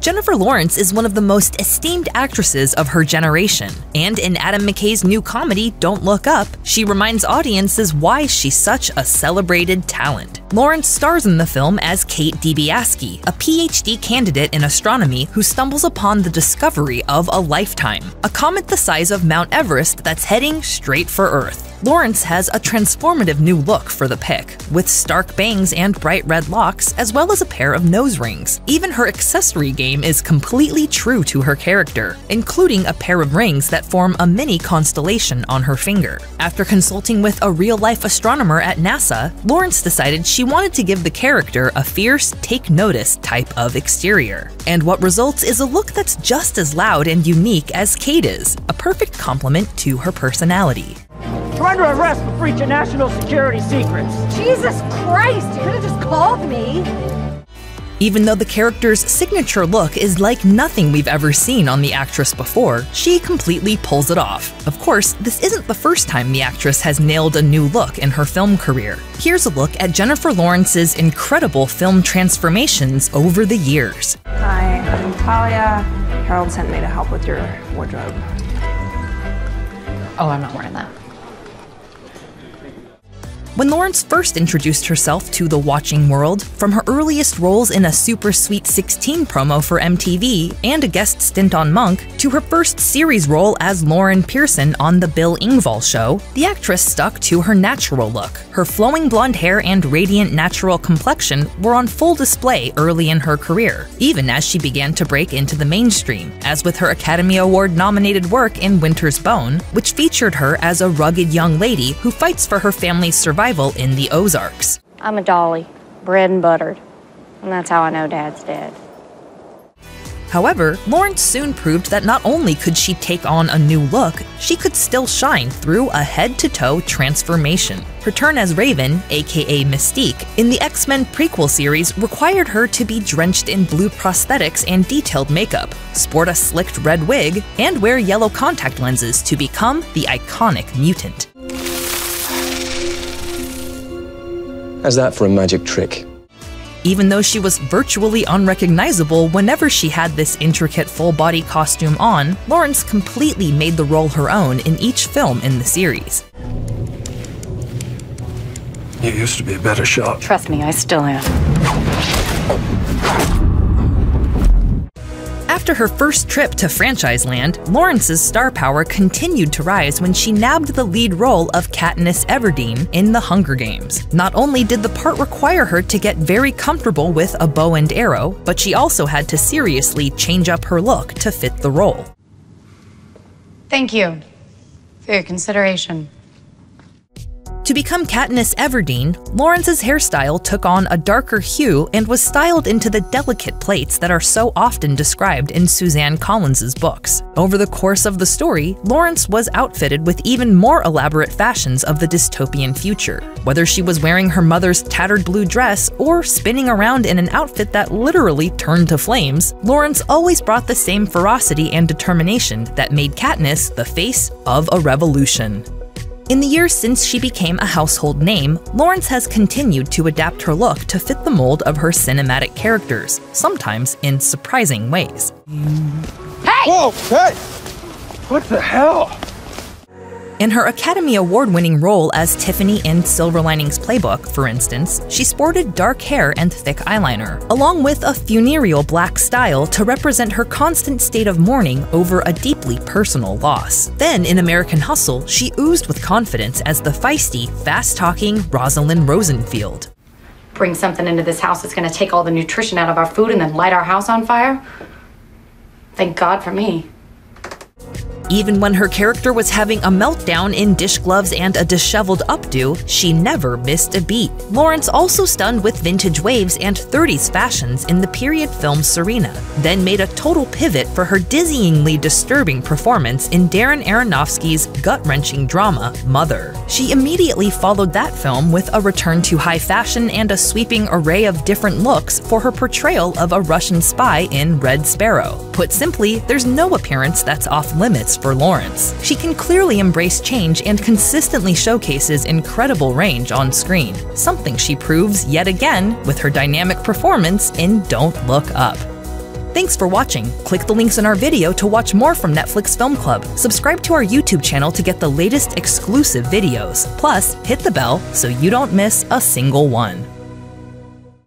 Jennifer Lawrence is one of the most esteemed actresses of her generation, and in Adam McKay's new comedy, Don't Look Up, she reminds audiences why she's such a celebrated talent. Lawrence stars in the film as Kate DiBiase, a PhD candidate in astronomy who stumbles upon the discovery of a lifetime, a comet the size of Mount Everest that's heading straight for Earth. Lawrence has a transformative new look for the pick, with stark bangs and bright red locks, as well as a pair of nose rings. Even her accessory game is completely true to her character, including a pair of rings that form a mini constellation on her finger. After consulting with a real-life astronomer at NASA, Lawrence decided she wanted to give the character a fierce, take-notice type of exterior. And what results is a look that's just as loud and unique as Kate is, a perfect complement to her personality. You're under arrest for breach of national security secrets. Jesus Christ, you could have just called me. Even though the character's signature look is like nothing we've ever seen on the actress before, she completely pulls it off. Of course, this isn't the first time the actress has nailed a new look in her film career. Here's a look at Jennifer Lawrence's incredible film transformations over the years. Hi, I'm Talia. Harold sent me to help with your wardrobe. Oh, I'm not wearing that. When Lawrence first introduced herself to the watching world, from her earliest roles in a Super Sweet 16 promo for MTV and a guest stint on Monk, to her first series role as Lauren Pearson on The Bill Engvall Show, the actress stuck to her natural look. Her flowing blonde hair and radiant natural complexion were on full display early in her career, even as she began to break into the mainstream, as with her Academy Award-nominated work in Winter's Bone, which featured her as a rugged young lady who fights for her family's survival in the Ozarks. I'm a dolly, bred and buttered, and that's how I know Dad's dead. However, Lawrence soon proved that not only could she take on a new look, she could still shine through a head-to-toe transformation. Her turn as Raven, aka Mystique, in the X-Men prequel series required her to be drenched in blue prosthetics and detailed makeup, sport a slicked red wig, and wear yellow contact lenses to become the iconic mutant. How's that for a magic trick? Even though she was virtually unrecognizable whenever she had this intricate full-body costume on, Lawrence completely made the role her own in each film in the series. You used to be a better shot. Trust me, I still am. After her first trip to franchise land, Lawrence's star power continued to rise when she nabbed the lead role of Katniss Everdeen in The Hunger Games. Not only did the part require her to get very comfortable with a bow and arrow, but she also had to seriously change up her look to fit the role. Thank you for your consideration. To become Katniss Everdeen, Lawrence's hairstyle took on a darker hue and was styled into the delicate plaits that are so often described in Suzanne Collins's books. Over the course of the story, Lawrence was outfitted with even more elaborate fashions of the dystopian future. Whether she was wearing her mother's tattered blue dress or spinning around in an outfit that literally turned to flames, Lawrence always brought the same ferocity and determination that made Katniss the face of a revolution. In the years since she became a household name, Lawrence has continued to adapt her look to fit the mold of her cinematic characters, sometimes in surprising ways. Hey! Whoa, hey! What the hell? In her Academy Award-winning role as Tiffany in Silver Linings Playbook, for instance, she sported dark hair and thick eyeliner, along with a funereal black style to represent her constant state of mourning over a deeply personal loss. Then, in American Hustle, she oozed with confidence as the feisty, fast-talking Rosalind Rosenfield. Bring something into this house that's gonna take all the nutrition out of our food and then light our house on fire? Thank God for me. Even when her character was having a meltdown in dish gloves and a disheveled updo, she never missed a beat. Lawrence also stunned with vintage waves and 30s fashions in the period film Serena, then made a total pivot for her dizzyingly disturbing performance in Darren Aronofsky's gut-wrenching drama, Mother. She immediately followed that film with a return to high fashion and a sweeping array of different looks for her portrayal of a Russian spy in Red Sparrow. Put simply, there's no appearance that's off-limits for Lawrence. She can clearly embrace change and consistently showcases incredible range on screen, something she proves yet again with her dynamic performance in Don't Look Up. Thanks for watching. Click the links in our video to watch more from Netflix Film Club. Subscribe to our YouTube channel to get the latest exclusive videos. Plus, hit the bell so you don't miss a single one.